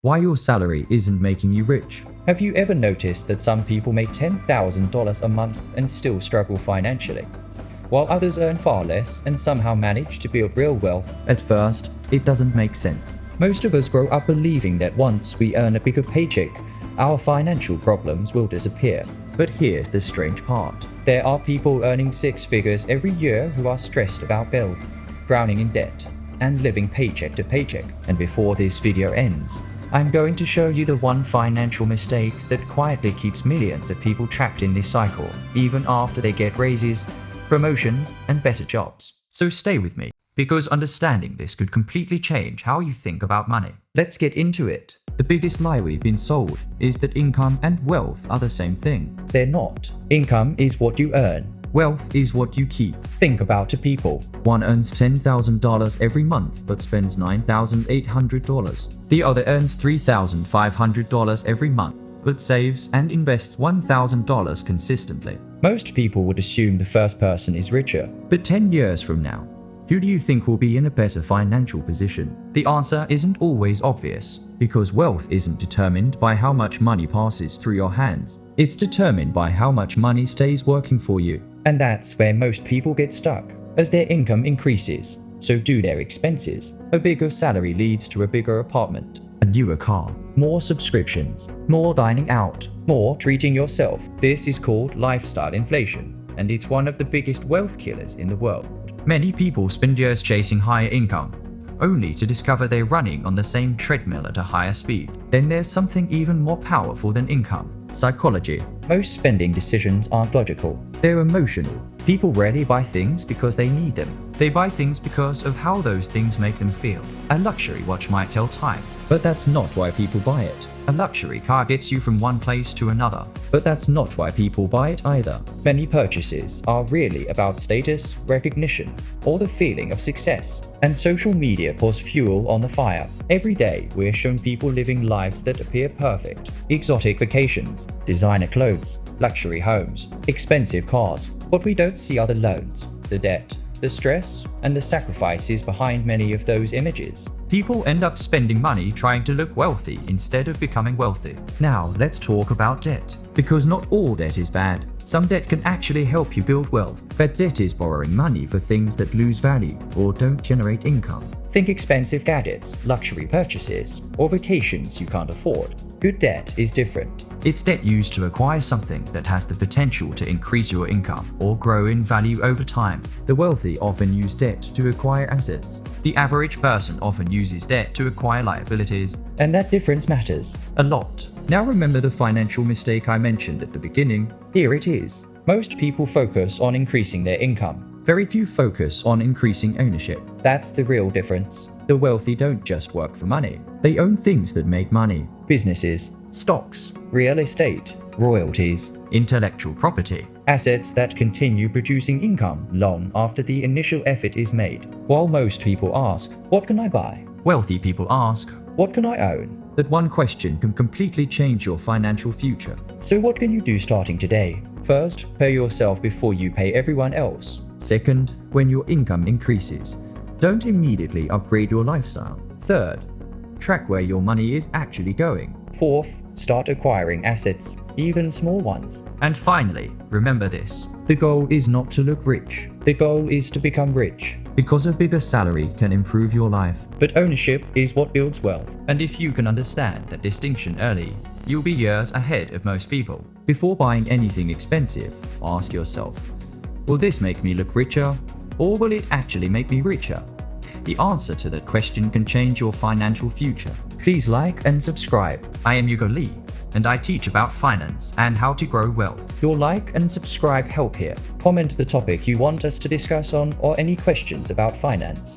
why your salary isn't making you rich. Have you ever noticed that some people make $10,000 a month and still struggle financially, while others earn far less and somehow manage to build real wealth? At first, it doesn't make sense. Most of us grow up believing that once we earn a bigger paycheck, our financial problems will disappear. But here's the strange part. There are people earning six figures every year who are stressed about bills, drowning in debt, and living paycheck to paycheck. And before this video ends, I'm going to show you the one financial mistake that quietly keeps millions of people trapped in this cycle, even after they get raises, promotions, and better jobs. So stay with me, because understanding this could completely change how you think about money. Let's get into it. The biggest lie we've been sold is that income and wealth are the same thing. They're not. Income is what you earn. Wealth is what you keep. Think about the people. One earns $10,000 every month but spends $9,800. The other earns $3,500 every month but saves and invests $1,000 consistently. Most people would assume the first person is richer. But 10 years from now, who do you think will be in a better financial position? The answer isn't always obvious, because wealth isn't determined by how much money passes through your hands. It's determined by how much money stays working for you. And that's where most people get stuck. As their income increases, so do their expenses. A bigger salary leads to a bigger apartment, A newer car, more subscriptions, more dining out, more treating yourself. This is called lifestyle inflation, and it's one of the biggest wealth killers in the world. Many people spend years chasing higher income, only to discover they're running on the same treadmill at a higher speed. Then there's something even more powerful than income: psychology. Most spending decisions aren't logical. They're emotional. People rarely buy things because they need them. They buy things because of how those things make them feel. A luxury watch might tell time, But that's not why people buy it. a luxury car gets you from one place to another. But that's not why people buy it either. Many purchases are really about status, recognition, or the feeling of success. And social media pours fuel on the fire. Every day, we're shown people living lives that appear perfect. Exotic vacations, designer clothes, luxury homes, expensive cars. What we don't see are the loans, the debt, the stress, and the sacrifices behind many of those images. People end up spending money trying to look wealthy instead of becoming wealthy. Now, let's talk about debt. Because not all debt is bad. Some debt can actually help you build wealth. Bad debt is borrowing money for things that lose value or don't generate income. Think expensive gadgets, luxury purchases, or vacations you can't afford. Good debt is different. It's debt used to acquire something that has the potential to increase your income or grow in value over time. The wealthy often use debt to acquire assets. The average person often uses debt to acquire liabilities. And that difference matters A lot. Now remember the financial mistake I mentioned at the beginning? Here it is. Most people focus on increasing their income. Very few focus on increasing ownership. That's the real difference. The wealthy don't just work for money. They own things that make money. Businesses, Stocks, real estate, royalties, intellectual property. assets that continue producing income long after the initial effort is made. While most people ask, what can I buy? Wealthy people ask, What can I own? that one question can completely change your financial future. So what can you do starting today? First, pay yourself before you pay everyone else. Second, when your income increases, don't immediately upgrade your lifestyle. Third, track where your money is actually going. Fourth, start acquiring assets, even small ones. And finally, remember this: the goal is not to look rich, The goal is to become rich. because a bigger salary can improve your life. But ownership is what builds wealth. And if you can understand that distinction early, you'll be years ahead of most people. Before buying anything expensive, ask yourself, will this make me look richer, or will it actually make me richer? The answer to that question can change your financial future. Please like and subscribe. I am Ugolee, and I teach about finance and how to grow wealth. Your like and subscribe help here. Comment the topic you want us to discuss on or any questions about finance.